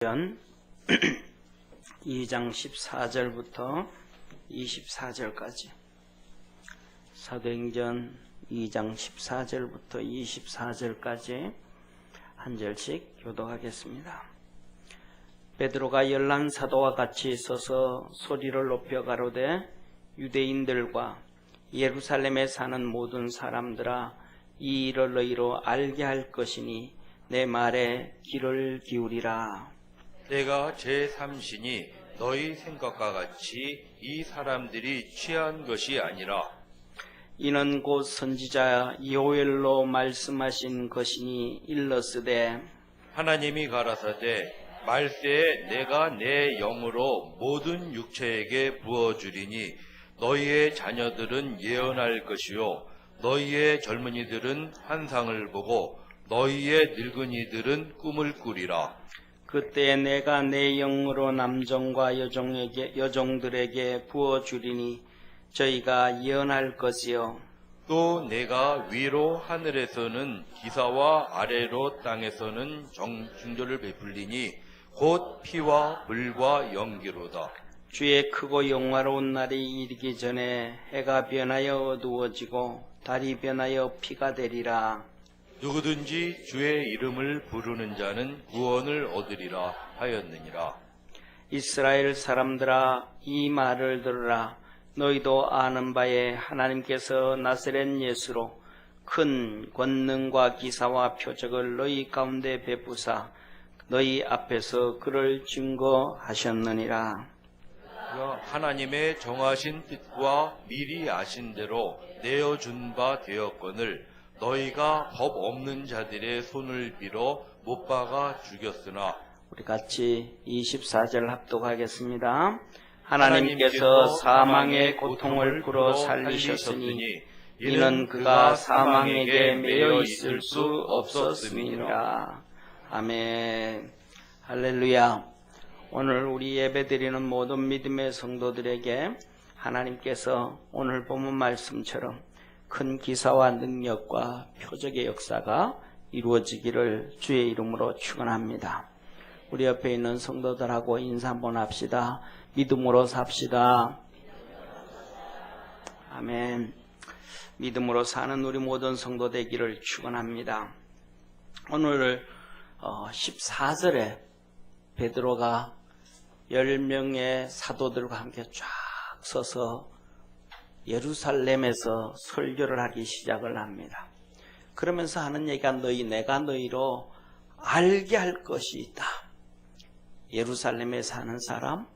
사도행전 2장 14절부터 24절까지 사도행전 2장 14절부터 24절까지 한 절씩 교독하겠습니다. 베드로가 열한 사도와 같이 서서 소리를 높여 가로되 유대인들과 예루살렘에 사는 모든 사람들아 이 일을 너희로 알게 할 것이니 내 말에 귀를 기울이라. 내가 제3신이 너희 생각과 같이 이 사람들이 취한 것이 아니라 이는 곧 선지자 요엘로 말씀하신 것이니 일러스되 하나님이 가라사대 말세에 내가 내 영으로 모든 육체에게 부어주리니 너희의 자녀들은 예언할 것이요 너희의 젊은이들은 환상을 보고 너희의 늙은이들은 꿈을 꾸리라. 그때 내가 내 영으로 남종과 여종들에게 부어주리니 저희가 예언할 것이요 또 내가 위로 하늘에서는 기사와 아래로 땅에서는 정중조를 베풀리니 곧 피와 불과 연기로다. 주의 크고 영화로운 날이 이르기 전에 해가 변하여 어두워지고 달이 변하여 피가 되리라. 누구든지 주의 이름을 부르는 자는 구원을 얻으리라 하였느니라. 이스라엘 사람들아 이 말을 들으라. 너희도 아는 바에 하나님께서 나사렛 예수로 큰 권능과 기사와 표적을 너희 가운데 베푸사 너희 앞에서 그를 증거하셨느니라. 하나님의 정하신 뜻과 미리 아신 대로 내어준 바 되었거늘 너희가 법 없는 자들의 손을 빌어 못 박아 죽였으나 우리 같이 24절 합독하겠습니다. 하나님께서 사망의 고통을 풀어 살리셨으니 이는 그가 사망에게 매여 있을 수 없었음이니라. 아멘. 할렐루야. 오늘 우리 예배드리는 모든 믿음의 성도들에게 하나님께서 오늘 본문 말씀처럼 큰 기사와 능력과 표적의 역사가 이루어지기를 주의 이름으로 축원합니다. 우리 옆에 있는 성도들하고 인사 한번 합시다. 믿음으로 삽시다. 아멘. 믿음으로 사는 우리 모든 성도 되기를 축원합니다. 오늘 14절에 베드로가 10명의 사도들과 함께 쫙 서서 예루살렘에서 설교를 하기 시작을 합니다. 그러면서 하는 얘기가 내가 너희로 알게 할 것이 있다. 예루살렘에 사는 사람,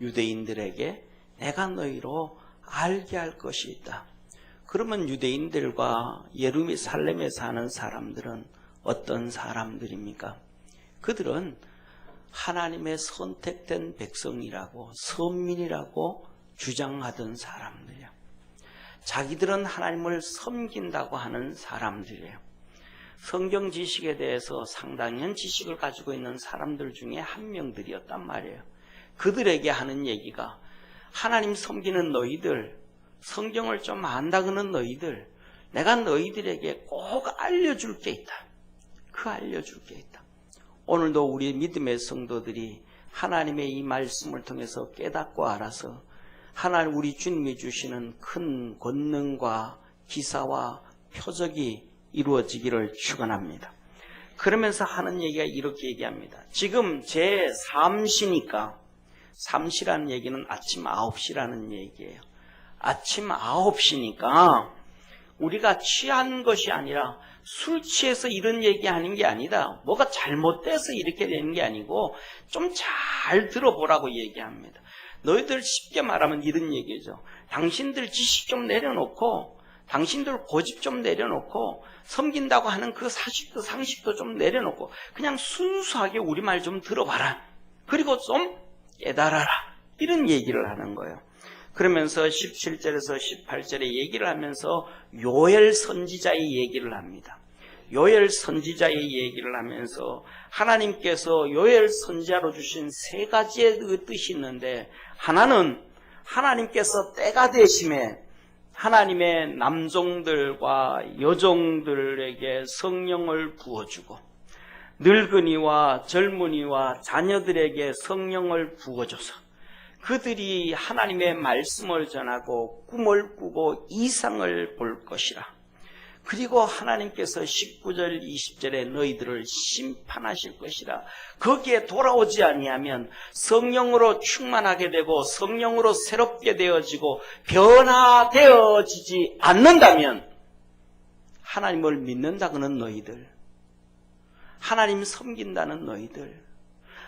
유대인들에게 내가 너희로 알게 할 것이 있다. 그러면 유대인들과 예루살렘에 사는 사람들은 어떤 사람들입니까? 그들은 하나님의 선택된 백성이라고 선민이라고 주장하던 사람들이에요. 자기들은 하나님을 섬긴다고 하는 사람들이에요. 성경 지식에 대해서 상당한 지식을 가지고 있는 사람들 중에 한 명들이었단 말이에요. 그들에게 하는 얘기가 하나님 섬기는 너희들, 성경을 좀 안다고는 너희들, 내가 너희들에게 꼭 알려줄 게 있다. 그 알려줄 게 있다. 오늘도 우리 믿음의 성도들이 하나님의 이 말씀을 통해서 깨닫고 알아서 하나님 우리 주님이 주시는 큰 권능과 기사와 표적이 이루어지기를 축원합니다. 그러면서 하는 얘기가 이렇게 얘기합니다. 지금 제3시니까 3시라는 얘기는 아침 9시라는 얘기예요. 아침 9시니까 우리가 취한 것이 아니라 술 취해서 이런 얘기하는 게 아니다. 뭐가 잘못돼서 이렇게 되는 게 아니고 좀 잘 들어보라고 얘기합니다. 너희들 쉽게 말하면 이런 얘기죠. 당신들 지식 좀 내려놓고 당신들 고집 좀 내려놓고 섬긴다고 하는 그 사식도 상식도 좀 내려놓고 그냥 순수하게 우리말 좀 들어봐라. 그리고 좀 깨달아라. 이런 얘기를 하는 거예요. 그러면서 17절에서 18절에 얘기를 하면서 요엘 선지자의 얘기를 합니다. 요엘 선지자의 얘기를 하면서 하나님께서 요엘 선지자로 주신 세 가지의 뜻이 있는데 하나는 하나님께서 때가 되심에 하나님의 남종들과 여종들에게 성령을 부어주고 늙은이와 젊은이와 자녀들에게 성령을 부어줘서 그들이 하나님의 말씀을 전하고 꿈을 꾸고 이상을 볼 것이라. 그리고 하나님께서 19절 20절에 너희들을 심판하실 것이라. 거기에 돌아오지 아니하면 성령으로 충만하게 되고 성령으로 새롭게 되어지고 변화되어지지 않는다면 하나님을 믿는다는 너희들, 하나님 섬긴다는 너희들,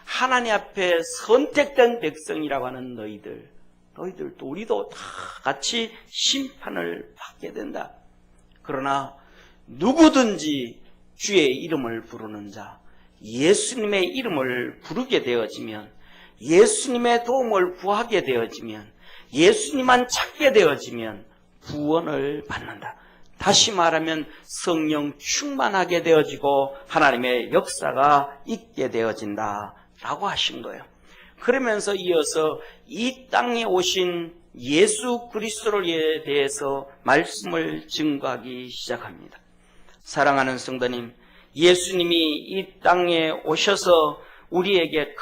하나님 앞에 선택된 백성이라고 하는 너희들도 우리도 다 같이 심판을 받게 된다. 그러나 누구든지 주의 이름을 부르는 자, 예수님의 이름을 부르게 되어지면, 예수님의 도움을 구하게 되어지면, 예수님만 찾게 되어지면 구원을 받는다. 다시 말하면 성령 충만하게 되어지고 하나님의 역사가 있게 되어진다 라고 하신 거예요. 그러면서 이어서 이 땅에 오신 예수 그리스도에 대해서 말씀을 증거하기 시작합니다. 사랑하는 성도님, 예수님이 이 땅에 오셔서 우리에게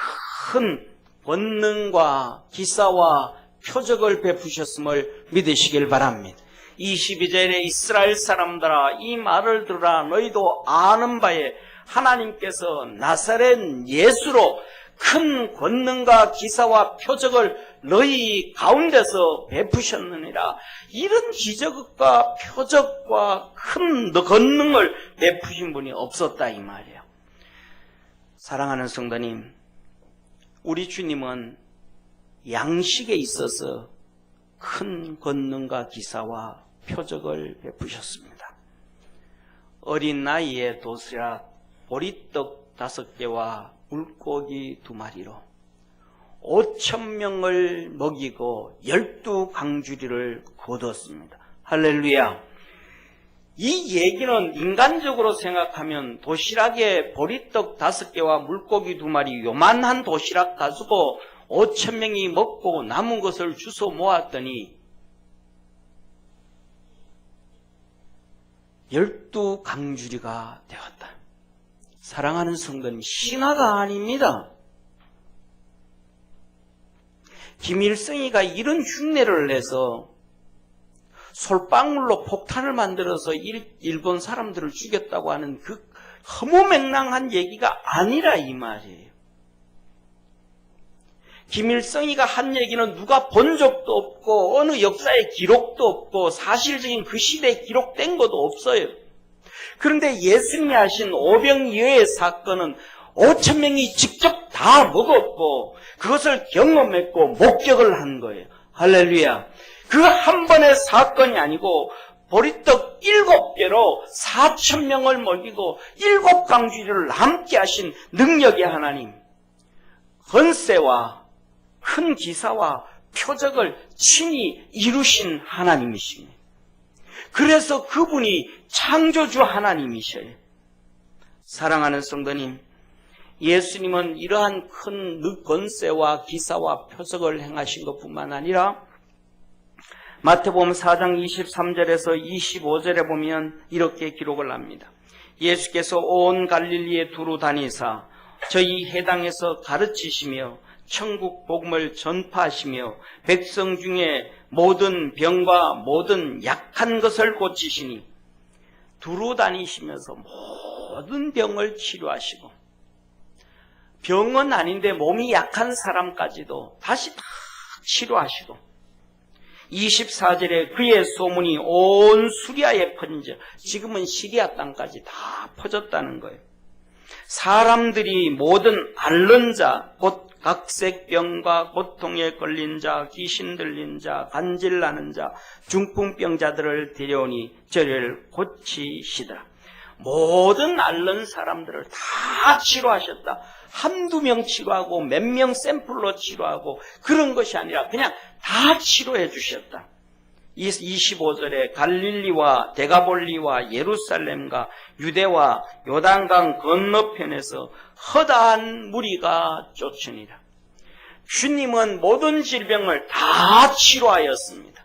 큰 권능과 기사와 표적을 베푸셨음을 믿으시길 바랍니다. 22절에 이스라엘 사람들아 이 말을 들으라. 너희도 아는 바에 하나님께서 나사렛 예수로 큰 권능과 기사와 표적을 너희 가운데서 베푸셨느니라. 이런 기적과 표적과 큰 권능을 베푸신 분이 없었다 이 말이에요. 사랑하는 성도님, 우리 주님은 양식에 있어서 큰 권능과 기사와 표적을 베푸셨습니다. 어린 나이에 도시락 보리떡 5개와 물고기 2마리로 5,000명을 먹이고 12강주리를 거두었습니다. 할렐루야. 이 얘기는 인간적으로 생각하면 도시락에 보리떡 5개와 물고기 2마리 요만한 도시락 가지고 5,000명이 먹고 남은 것을 주워 모았더니 12강주리가 되었다. 사랑하는 성도님, 신화가 아닙니다. 김일성이가 이런 흉내를 내서 솔방울로 폭탄을 만들어서 일본 사람들을 죽였다고 하는 그 허무맹랑한 얘기가 아니라 이 말이에요. 김일성이가 한 얘기는 누가 본 적도 없고 어느 역사의 기록도 없고 사실적인 그 시대에 기록된 것도 없어요. 그런데 예수님이 하신 오병이어의 사건은 5,000명이 직접 다 먹었고 그것을 경험했고 목격을 한 거예요. 할렐루야. 그 한 번의 사건이 아니고 보리떡 7개로 4,000명을 먹이고 7강주리를 함께 하신 능력의 하나님, 권세와 큰 기사와 표적을 친히 이루신 하나님이십니다. 그래서 그분이 창조주 하나님이셔요. 사랑하는 성도님, 예수님은 이러한 큰 권세와 기사와 표적을 행하신 것뿐만 아니라 마태복음 4장 23절에서 25절에 보면 이렇게 기록을 합니다. 예수께서 온 갈릴리에 두루 다니사 저희 해당에서 가르치시며 천국 복음을 전파하시며 백성 중에 모든 병과 모든 약한 것을 고치시니 두루 다니시면서 모든 병을 치료하시고 병은 아닌데 몸이 약한 사람까지도 다시 다 치료하시고 24절에 그의 소문이 온 수리아에 퍼져 지금은 시리아 땅까지 다 퍼졌다는 거예요. 사람들이 모든 앓는 자, 곧 각색병과 고통에 걸린 자, 귀신 들린 자, 간질나는 자, 중풍병자들을 데려오니 저를 고치시더라. 모든 앓는 사람들을 다 치료하셨다. 한두 명 치료하고 몇 명 샘플로 치료하고 그런 것이 아니라 그냥 다 치료해 주셨다. 25절에 갈릴리와 데가볼리와 예루살렘과 유대와 요단강 건너편에서 허다한 무리가 쫓으니라. 주님은 모든 질병을 다 치료하였습니다.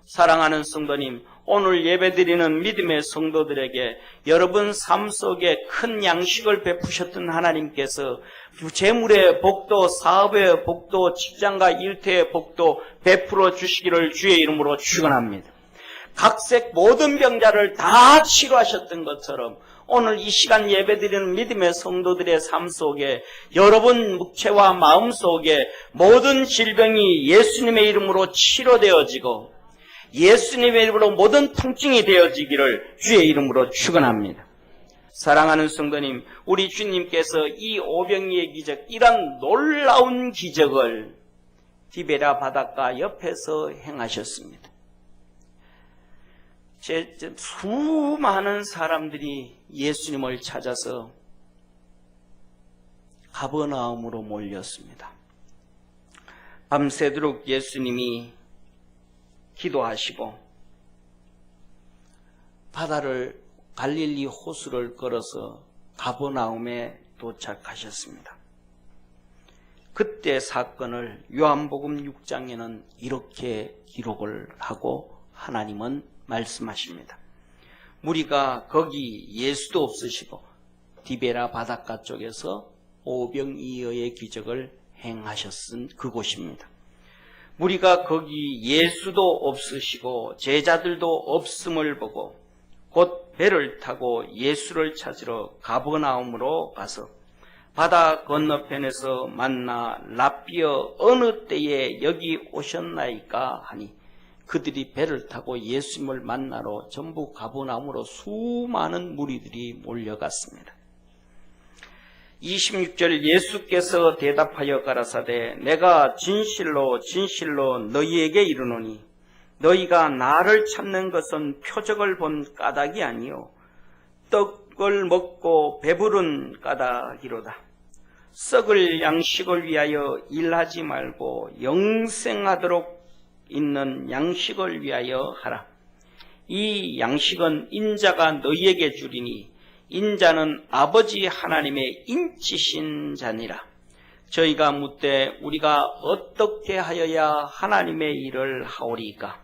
사랑하는 성도님, 오늘 예배드리는 믿음의 성도들에게 여러분 삶 속에 큰 양식을 베푸셨던 하나님께서 재물의 복도, 사업의 복도, 직장과 일터의 복도 베풀어 주시기를 주의 이름으로 축원합니다. 각색 모든 병자를 다 치료하셨던 것처럼 오늘 이 시간 예배드리는 믿음의 성도들의 삶 속에 여러분 묵체와 마음 속에 모든 질병이 예수님의 이름으로 치료되어지고 예수님의 이름으로 모든 통증이 되어지기를 주의 이름으로 축원합니다. 사랑하는 성도님, 우리 주님께서 이 오병이의 기적, 이런 놀라운 기적을 디베라 바닷가 옆에서 행하셨습니다. 수많은 사람들이 예수님을 찾아서 가버나움으로 몰렸습니다. 밤새도록 예수님이 기도하시고 바다를 갈릴리 호수를 걸어서 가버나움에 도착하셨습니다. 그때 사건을 요한복음 6장에는 이렇게 기록을 하고 하나님은 말씀하십니다. 무리가 거기 예수도 없으시고 디베라 바닷가 쪽에서 오병이어의 기적을 행하셨은 그곳입니다. 무리가 거기 예수도 없으시고 제자들도 없음을 보고 곧 배를 타고 예수를 찾으러 가버나움으로 가서 바다 건너편에서 만나 랍비어 어느 때에 여기 오셨나이까 하니 그들이 배를 타고 예수님을 만나러 전부 가버나움으로 수많은 무리들이 몰려갔습니다. 26절 예수께서 대답하여 가라사대 내가 진실로 진실로 너희에게 이르노니 너희가 나를 찾는 것은 표적을 본 까닭이 아니요 떡을 먹고 배부른 까닭이로다. 썩을 양식을 위하여 일하지 말고 영생하도록 있는 양식을 위하여 하라. 이 양식은 인자가 너희에게 주리니 인자는 아버지 하나님의 인치신 자니라. 저희가 묻되 우리가 어떻게 하여야 하나님의 일을 하오리까?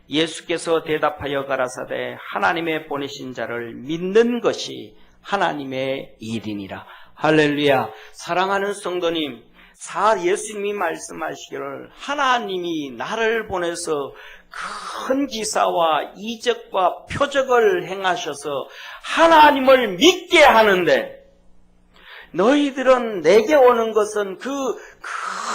예수께서 대답하여 가라사대 하나님의 보내신 자를 믿는 것이 하나님의 일이니라. 할렐루야. 사랑하는 성도님, 예수님이 말씀하시기를 하나님이 나를 보내서 큰 기사와 이적과 표적을 행하셔서 하나님을 믿게 하는데 너희들은 내게 오는 것은 그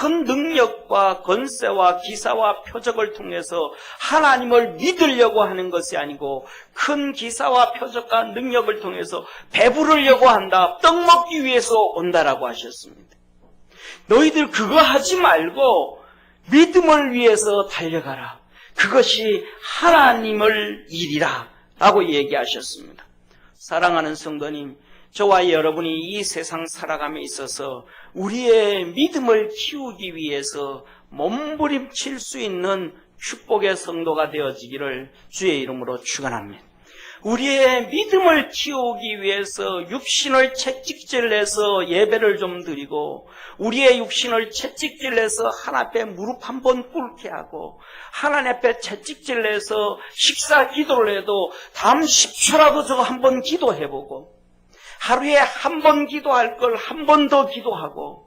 큰 능력과 권세와 기사와 표적을 통해서 하나님을 믿으려고 하는 것이 아니고 큰 기사와 표적과 능력을 통해서 배부르려고 한다. 떡 먹기 위해서 온다라고 하셨습니다. 너희들 그거 하지 말고 믿음을 위해서 달려가라. 그것이 하나님을 일이라 라고 얘기하셨습니다. 사랑하는 성도님, 저와 여러분이 이 세상 살아감에 있어서 우리의 믿음을 키우기 위해서 몸부림칠 수 있는 축복의 성도가 되어지기를 주의 이름으로 축원합니다. 우리의 믿음을 키우기 위해서 육신을 채찍질내서 예배를 좀 드리고 우리의 육신을 채찍질내서 하나님 앞에 무릎 한번 꿇게 하고 하나님 앞에 채찍질내서 식사 기도를 해도 다음 10초라도 저거 한번 기도해보고 하루에 한 번 기도할 걸 한 번 더 기도하고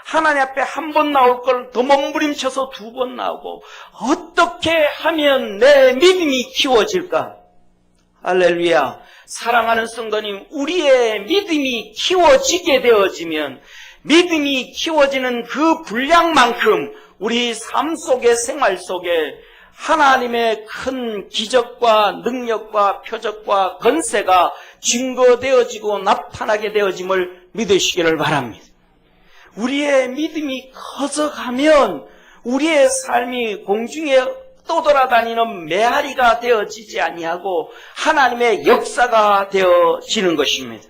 하나님 앞에 한 번 나올 걸 더 몸부림쳐서 2번 나오고 어떻게 하면 내 믿음이 키워질까? 할렐루야. 사랑하는 성도님, 우리의 믿음이 키워지게 되어지면 믿음이 키워지는 그 분량만큼 우리 삶 속에 생활 속에 하나님의 큰 기적과 능력과 표적과 건세가 증거되어지고 나타나게 되어짐을 믿으시기를 바랍니다. 우리의 믿음이 커져가면 우리의 삶이 공중에 떠돌아다니는 메아리가 되어지지 아니하고 하나님의 역사가 되어지는 것입니다.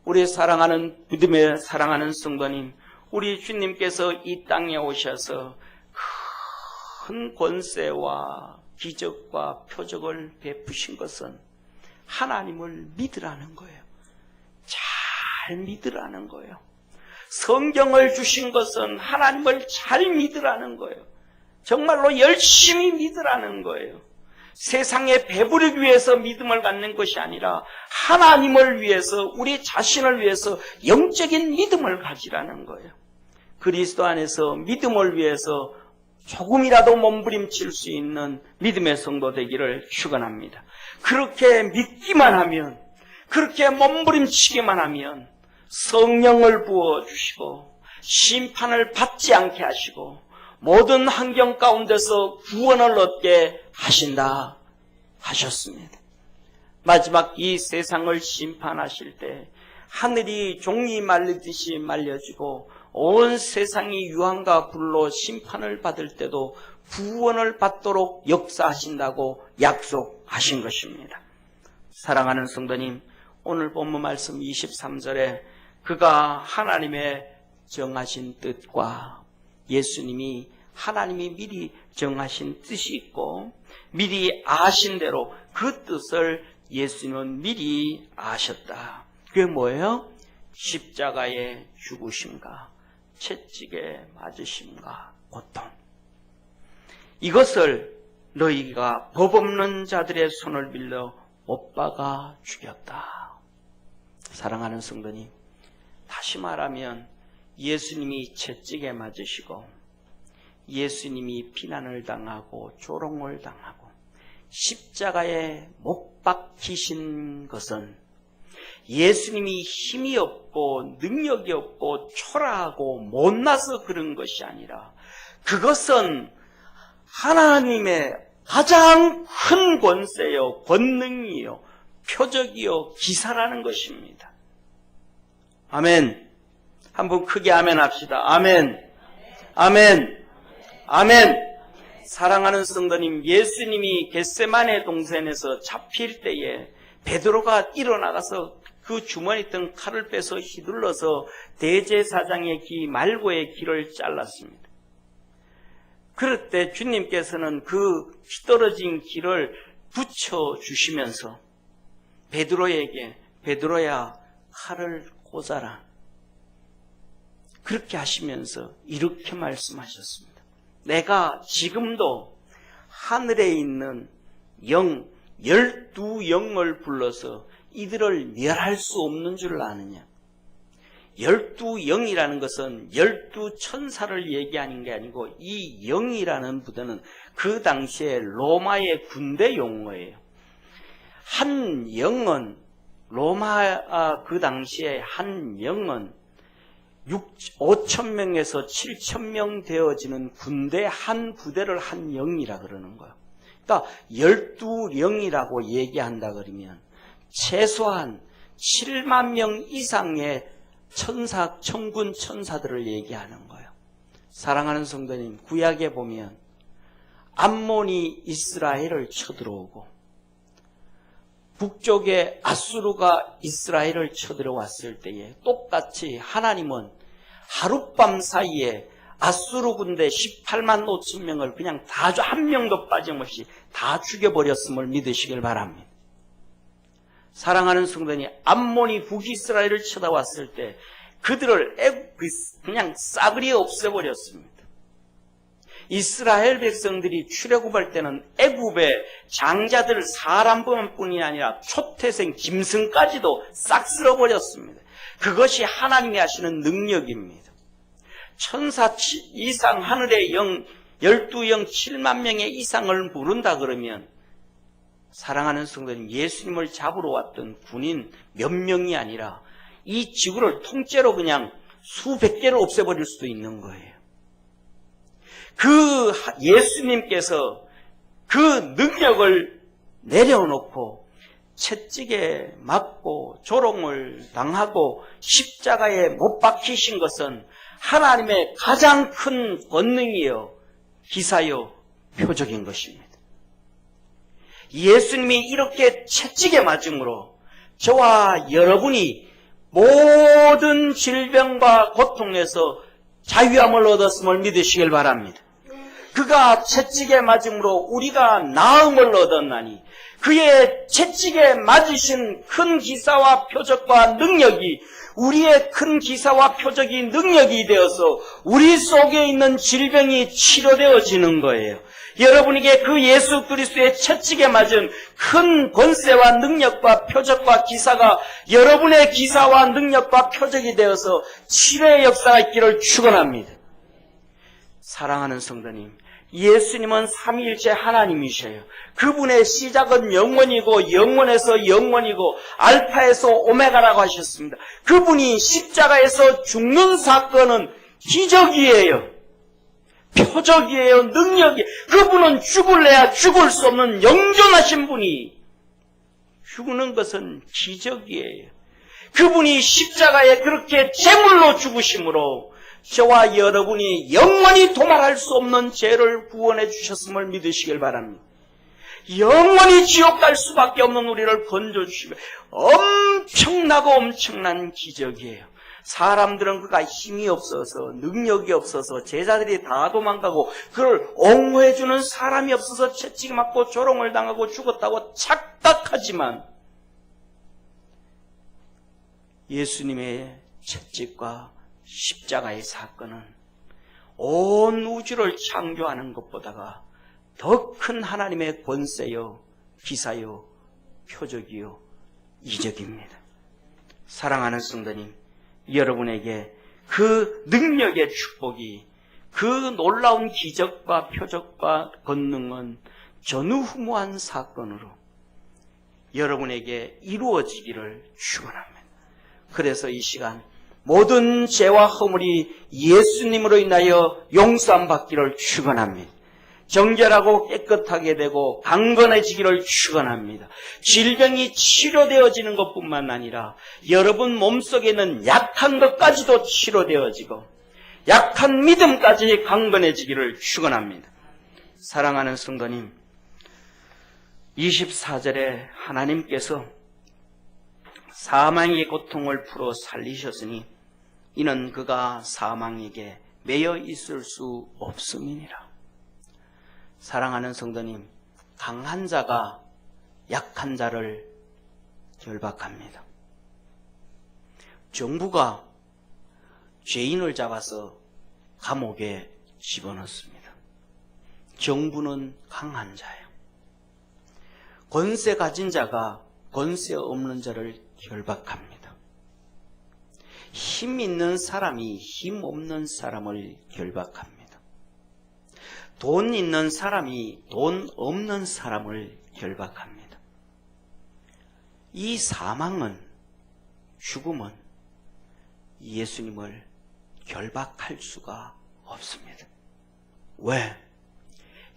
우리 사랑하는 믿음의 사랑하는 성도님, 우리 주님께서 이 땅에 오셔서 큰 권세와 기적과 표적을 베푸신 것은 하나님을 믿으라는 거예요. 잘 믿으라는 거예요. 성경을 주신 것은 하나님을 잘 믿으라는 거예요. 정말로 열심히 믿으라는 거예요. 세상에 배부르기 위해서 믿음을 갖는 것이 아니라 하나님을 위해서, 우리 자신을 위해서 영적인 믿음을 가지라는 거예요. 그리스도 안에서 믿음을 위해서 조금이라도 몸부림칠 수 있는 믿음의 성도 되기를 축원합니다. 그렇게 믿기만 하면, 그렇게 몸부림치기만 하면 성령을 부어주시고 심판을 받지 않게 하시고 모든 환경 가운데서 구원을 얻게 하신다 하셨습니다. 마지막 이 세상을 심판하실 때 하늘이 종이 말리듯이 말려지고 온 세상이 유황과 불로 심판을 받을 때도 구원을 받도록 역사하신다고 약속하신 것입니다. 사랑하는 성도님, 오늘 본문 말씀 23절에 그가 하나님의 정하신 뜻과 하나님이 미리 정하신 뜻이 있고 미리 아신 대로 그 뜻을 예수님은 미리 아셨다. 그게 뭐예요? 십자가의 죽으심과 채찍에 맞으심과 고통. 이것을 너희가 법 없는 자들의 손을 빌려 못 박아 죽였다. 사랑하는 성도님, 다시 말하면 예수님이 채찍에 맞으시고 예수님이 비난을 당하고 조롱을 당하고 십자가에 못 박히신 것은 예수님이 힘이 없고 능력이 없고 초라하고 못나서 그런 것이 아니라 그것은 하나님의 가장 큰 권세요, 권능이요, 표적이요, 기사라는 것입니다. 아멘. 한번 크게 아멘 합시다. 아멘. 아멘. 아멘. 사랑하는 성도님, 예수님이 겟세마네 동산에서 잡힐 때에 베드로가 일어나가서 그 주머니에 있던 칼을 빼서 휘둘러서 대제사장의 귀, 말고의 귀를 잘랐습니다. 그럴 때 주님께서는 그 떨어진 귀를 붙여주시면서 베드로에게 베드로야 칼을 꽂아라. 그렇게 하시면서 이렇게 말씀하셨습니다. 내가 지금도 하늘에 있는 12영을 불러서 이들을 멸할 수 없는 줄 아느냐. 12영이라는 것은 12천사를 얘기하는 게 아니고 이 영이라는 부대는 그 당시에 로마의 군대 용어예요. 한 영은 그 당시에 한 영은 5,000명에서 7,000명 되어지는 군대 한 부대를 한 영이라 그러는 거예요. 그러니까 12영이라고 얘기한다 그러면 최소한 7만 명 이상의 천군 천사들을 얘기하는 거예요. 사랑하는 성도님, 구약에 보면 암몬이 이스라엘을 쳐들어오고 북쪽에 아수르가 이스라엘을 쳐들어왔을 때에 똑같이 하나님은 하룻밤 사이에 아수르 군대 18만 5천 명을 그냥 다 한 명도 빠짐없이 다 죽여버렸음을 믿으시길 바랍니다. 사랑하는 성도님, 암몬이 북이스라엘을 쳐다왔을 때 그들을 그냥 싸그리 없애버렸습니다. 이스라엘 백성들이 출애굽할 때는 애굽의 장자들 사람뿐이 아니라 초태생 짐승까지도 싹 쓸어버렸습니다. 그것이 하나님이 하시는 능력입니다. 천사 이상 하늘의 영 12영 7만 명의 이상을 부른다 그러면 사랑하는 성도님, 예수님을 잡으러 왔던 군인 몇 명이 아니라 이 지구를 통째로 그냥 수백 개를 없애버릴 수도 있는 거예요. 그 예수님께서 그 능력을 내려놓고 채찍에 맞고 조롱을 당하고 십자가에 못 박히신 것은 하나님의 가장 큰 권능이요, 기사요, 표적인 것입니다. 예수님이 이렇게 채찍에 맞음으로 저와 여러분이 모든 질병과 고통에서 자유함을 얻었음을 믿으시길 바랍니다. 그가 채찍에 맞음으로 우리가 나음을 얻었나니 그의 채찍에 맞으신 큰 기사와 표적과 능력이 우리의 큰 기사와 표적이 능력이 되어서 우리 속에 있는 질병이 치료되어지는 거예요. 여러분에게 그 예수 그리스도의 채찍에 맞은 큰 권세와 능력과 표적과 기사가 여러분의 기사와 능력과 표적이 되어서 치료의 역사가 있기를 축원합니다. 사랑하는 성도님, 예수님은 삼위일체 하나님이셔요. 그분의 시작은 영원이고 영원에서 영원이고 알파에서 오메가라고 하셨습니다. 그분이 십자가에서 죽는 사건은 기적이에요. 표적이에요. 능력이에요. 그분은 죽을래야 죽을 수 없는 영존하신 분이 죽는 것은 기적이에요. 그분이 십자가에 그렇게 제물로 죽으심으로 저와 여러분이 영원히 도말할 수 없는 죄를 구원해 주셨음을 믿으시길 바랍니다. 영원히 지옥 갈 수밖에 없는 우리를 건져주시고 엄청나고 엄청난 기적이에요. 사람들은 그가 힘이 없어서 능력이 없어서 제자들이 다 도망가고 그를 옹호해주는 사람이 없어서 채찍 맞고 조롱을 당하고 죽었다고 착각하지만 예수님의 채찍과 십자가의 사건은 온 우주를 창조하는 것보다가 더 큰 하나님의 권세요, 기사요, 표적이요, 이적입니다. 사랑하는 성도님, 여러분에게 그 능력의 축복이, 그 놀라운 기적과 표적과 권능은 전후무한 사건으로 여러분에게 이루어지기를 축원합니다. 그래서 이 시간 모든 죄와 허물이 예수님으로 인하여 용서함 받기를 축원합니다. 정결하고 깨끗하게 되고 강건해지기를 축원합니다. 질병이 치료되어지는 것뿐만 아니라 여러분 몸속에 있는 약한 것까지도 치료되어지고 약한 믿음까지 강건해지기를 축원합니다. 사랑하는 성도님, 24절에 하나님께서 사망의 고통을 풀어 살리셨으니 이는 그가 사망에게 매여 있을 수 없음이니라. 사랑하는 성도님, 강한 자가 약한 자를 결박합니다. 정부가 죄인을 잡아서 감옥에 집어넣습니다. 정부는 강한 자예요. 권세 가진 자가 권세 없는 자를 결박합니다. 힘 있는 사람이 힘 없는 사람을 결박합니다. 돈 있는 사람이 돈 없는 사람을 결박합니다. 이 사망은, 죽음은 예수님을 결박할 수가 없습니다. 왜?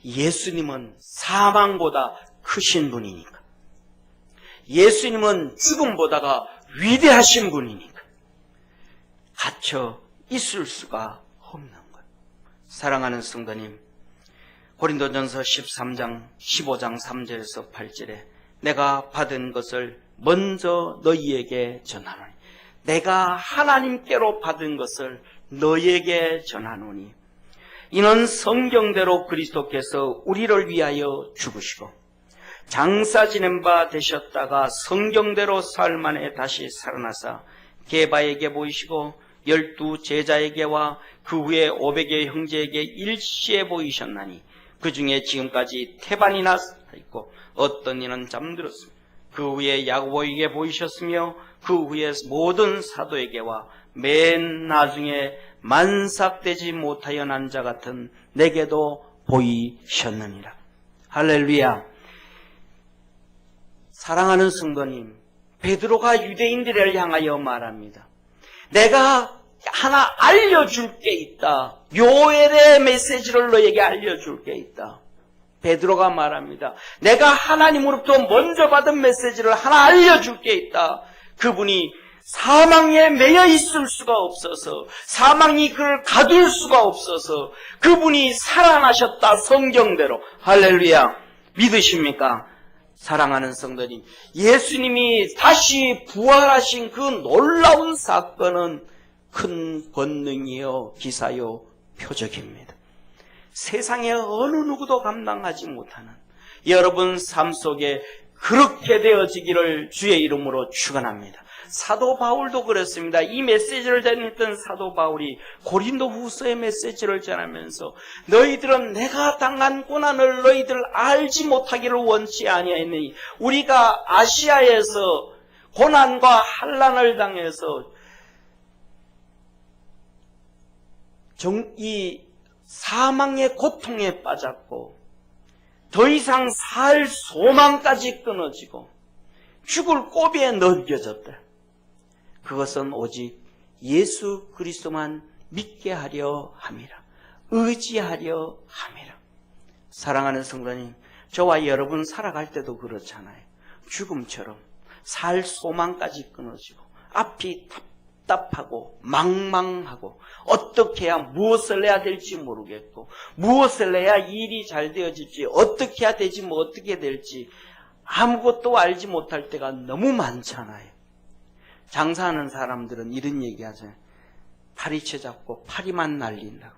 예수님은 사망보다 크신 분이니까. 예수님은 죽음보다가 위대하신 분이니까 갇혀 있을 수가 없는 거예요. 사랑하는 성도님, 고린도전서 13장 15장 3절에서 8절에 내가 받은 것을 먼저 너희에게 전하노니, 내가 하나님께로 받은 것을 너희에게 전하노니 이는 성경대로 그리스도께서 우리를 위하여 죽으시고 장사 지낸 바 되셨다가 성경대로 사흘 만에 다시 살아나사 게바에게 보이시고 12 제자에게와 그 후에 500여 형제에게 일시에 보이셨나니 그 중에 지금까지 태반이나 있고 어떤 이는 잠들었습니다. 그 후에 야고보에게 보이셨으며 그 후에 모든 사도에게와 맨 나중에 만삭되지 못하여 난 자 같은 내게도 보이셨느니라. 할렐루야. 사랑하는 성도님, 베드로가 유대인들을 향하여 말합니다. 내가 하나 알려줄 게 있다. 요엘의 메시지를 너에게 알려줄 게 있다. 베드로가 말합니다. 내가 하나님으로부터 먼저 받은 메시지를 하나 알려줄 게 있다. 그분이 사망에 매여 있을 수가 없어서, 사망이 그를 가둘 수가 없어서 그분이 살아나셨다. 성경대로. 할렐루야. 믿으십니까? 사랑하는 성도님, 예수님이 다시 부활하신 그 놀라운 사건은 큰 권능이요, 기사요, 표적입니다. 세상에 어느 누구도 감당하지 못하는 여러분 삶 속에 그렇게 되어지기를 주의 이름으로 축원합니다. 사도 바울도 그랬습니다. 이 메시지를 전했던 사도 바울이 고린도 후서의 메시지를 전하면서 너희들은 내가 당한 고난을 너희들 알지 못하기를 원치 아니하니 우리가 아시아에서 고난과 환난을 당해서 이 사망의 고통에 빠졌고 더 이상 살 소망까지 끊어지고 죽을 고비에 넘겨졌다. 그것은 오직 예수 그리스도만 믿게 하려 함이라. 의지하려 함이라. 사랑하는 성도님, 저와 여러분 살아갈 때도 그렇잖아요. 죽음처럼 살 소망까지 끊어지고 앞이 답답하고 망망하고 어떻게 해야 무엇을 해야 될지 모르겠고 무엇을 해야 일이 잘 되어질지 어떻게 해야 되지 뭐 어떻게 될지 아무것도 알지 못할 때가 너무 많잖아요. 장사하는 사람들은 이런 얘기 하잖아요. 파리채 잡고 파리만 날린다고.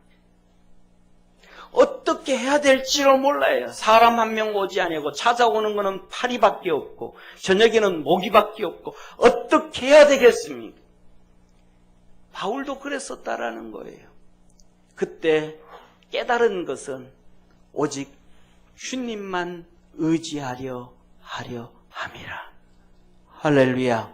어떻게 해야 될지를 몰라요. 사람 한 명 오지 아니고 찾아오는 거는 파리밖에 없고 저녁에는 모기밖에 없고 어떻게 해야 되겠습니까? 바울도 그랬었다라는 거예요. 그때 깨달은 것은 오직 주님만 의지하려 함이라. 할렐루야.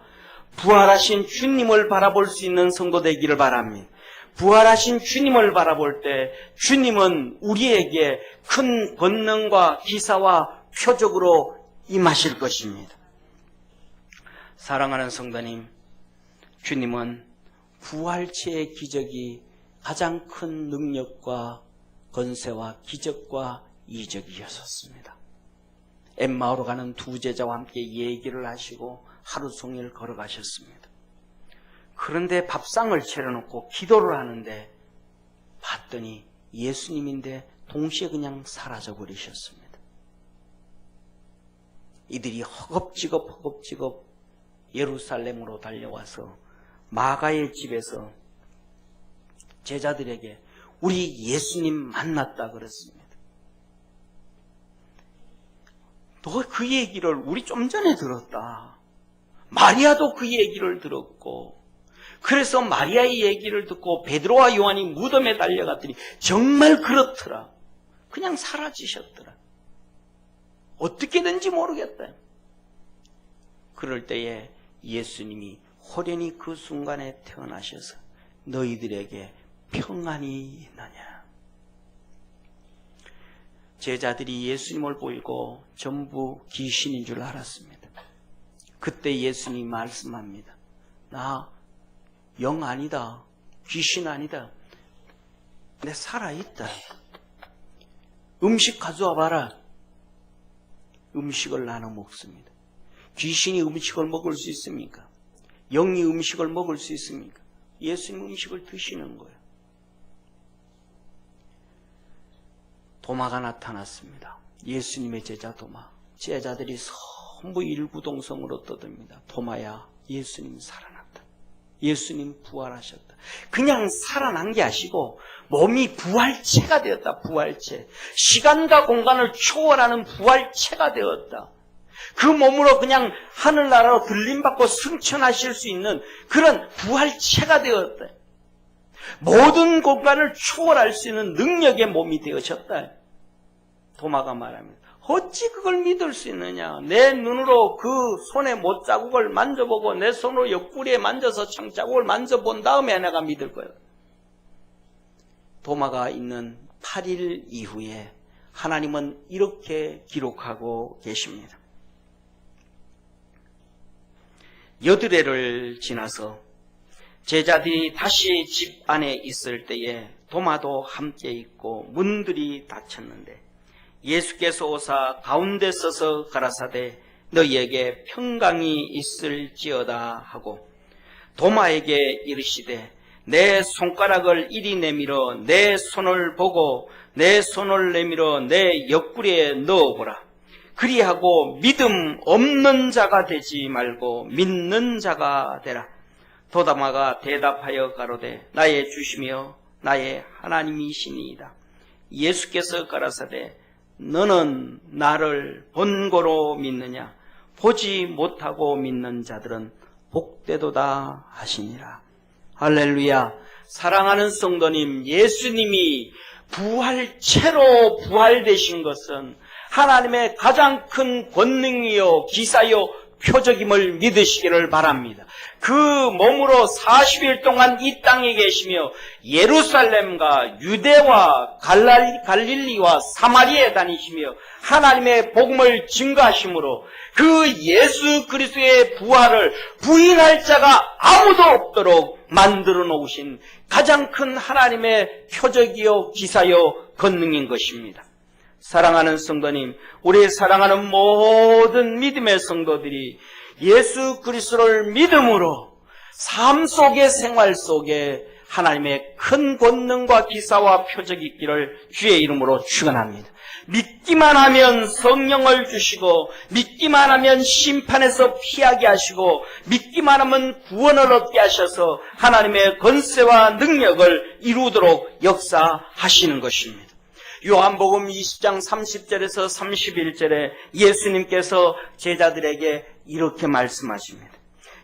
부활하신 주님을 바라볼 수 있는 성도 되기를 바랍니다. 부활하신 주님을 바라볼 때 주님은 우리에게 큰 권능과 기사와 표적으로 임하실 것입니다. 사랑하는 성도님, 주님은 부활체의 기적이 가장 큰 능력과 권세와 기적과 이적이었습니다. 엠마오로 가는 두 제자와 함께 얘기를 하시고 하루 종일 걸어가셨습니다. 그런데 밥상을 차려놓고 기도를 하는데 봤더니 예수님인데 동시에 그냥 사라져 버리셨습니다. 이들이 허겁지겁 예루살렘으로 달려와서 마가의 집에서 제자들에게 우리 예수님 만났다 그랬습니다. 너 그 얘기를 우리 좀 전에 들었다. 마리아도 그 얘기를 들었고 그래서 마리아의 얘기를 듣고 베드로와 요한이 무덤에 달려갔더니 정말 그렇더라. 그냥 사라지셨더라. 어떻게든지 모르겠다. 그럴 때에 예수님이 호련히 그 순간에 태어나셔서 너희들에게 평안이 있느냐. 제자들이 예수님을 보이고 전부 귀신인 줄 알았습니다. 그때 예수님이 말씀합니다. 나 영 아니다. 귀신 아니다. 내 살아있다. 음식 가져와 봐라. 음식을 나눠 먹습니다. 귀신이 음식을 먹을 수 있습니까? 영이 음식을 먹을 수 있습니까? 예수님 음식을 드시는 거예요. 도마가 나타났습니다. 예수님의 제자 도마. 제자들이 전부 일구동성으로 떠듭니다. 도마야, 예수님 살아났다. 예수님 부활하셨다. 그냥 살아난 게 아니고 몸이 부활체가 되었다. 부활체. 시간과 공간을 초월하는 부활체가 되었다. 그 몸으로 그냥 하늘나라로 들림받고 승천하실 수 있는 그런 부활체가 되었다. 모든 공간을 초월할 수 있는 능력의 몸이 되어졌다. 도마가 말합니다. 어찌 그걸 믿을 수 있느냐. 내 눈으로 그 손에 못자국을 만져보고 내 손으로 옆구리에 만져서 창자국을 만져본 다음에 내가 믿을 거예요. 도마가 있는 8일 이후에 하나님은 이렇게 기록하고 계십니다. 8회를 지나서 제자들이 다시 집 안에 있을 때에 도마도 함께 있고 문들이 닫혔는데 예수께서 오사 가운데 서서 가라사대 너희에게 평강이 있을지어다 하고 도마에게 이르시되 내 손가락을 이리 내밀어 내 손을 보고 내 손을 내밀어 내 옆구리에 넣어보라. 그리하고 믿음 없는 자가 되지 말고 믿는 자가 되라. 도마가 대답하여 가로되 나의 주시며 나의 하나님이시니이다. 예수께서 가라사대 너는 나를 본고로 믿느냐? 보지 못하고 믿는 자들은 복되도다 하시니라. 할렐루야. 사랑하는 성도님, 예수님이 부활체로 부활되신 것은 하나님의 가장 큰 권능이요 기사요 표적임을 믿으시기를 바랍니다. 그 몸으로 40일 동안 이 땅에 계시며 예루살렘과 유대와 갈릴리와 사마리아에 다니시며 하나님의 복음을 증거하심으로 그 예수 그리스도의 부활을 부인할 자가 아무도 없도록 만들어 놓으신 가장 큰 하나님의 표적이요 기사요 권능인 것입니다. 사랑하는 성도님, 우리 사랑하는 모든 믿음의 성도들이 예수 그리스도를 믿음으로 삶 속의 생활 속에 하나님의 큰 권능과 기사와 표적이 있기를 주의 이름으로 축원합니다. 믿기만 하면 성령을 주시고 믿기만 하면 심판에서 피하게 하시고 믿기만 하면 구원을 얻게 하셔서 하나님의 권세와 능력을 이루도록 역사하시는 것입니다. 요한복음 20장 30절에서 31절에 예수님께서 제자들에게 이렇게 말씀하십니다.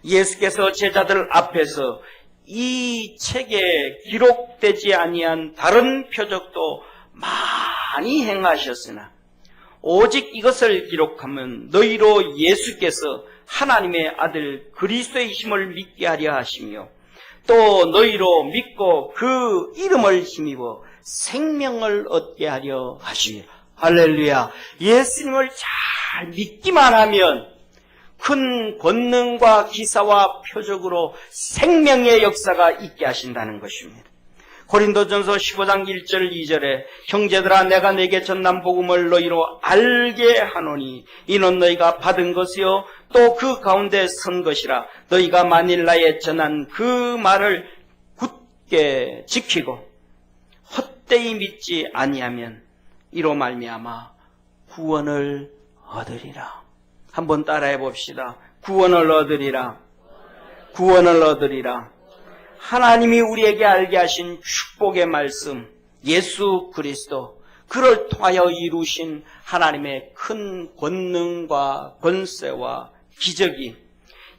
예수께서 제자들 앞에서 이 책에 기록되지 아니한 다른 표적도 많이 행하셨으나 오직 이것을 기록하면 너희로 예수께서 하나님의 아들 그리스도이심을 믿게 하려 하시며 또 너희로 믿고 그 이름을 힘입어 생명을 얻게 하려 하시며 할렐루야. 예수님을 잘 믿기만 하면 큰 권능과 기사와 표적으로 생명의 역사가 있게 하신다는 것입니다. 고린도전서 15장 1절 2절에 형제들아 내가 내게 전한 복음을 너희로 알게 하노니 이는 너희가 받은 것이요 또 그 가운데 선 것이라 너희가 만일 나의 전한 그 말을 굳게 지키고 헛되이 믿지 아니하면 이로 말미암아 구원을 얻으리라. 한번 따라해 봅시다. 구원을 얻으리라. 구원을 얻으리라. 하나님이 우리에게 알게 하신 축복의 말씀, 예수 그리스도, 그를 통하여 이루신 하나님의 큰 권능과 권세와 기적이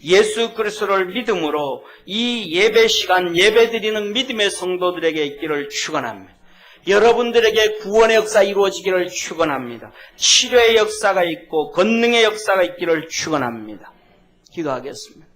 예수 그리스도를 믿음으로 이 예배 시간 예배드리는 믿음의 성도들에게 있기를 축원합니다. 여러분들에게 구원의 역사 이루어지기를 축원합니다. 치료의 역사가 있고 권능의 역사가 있기를 축원합니다. 기도하겠습니다.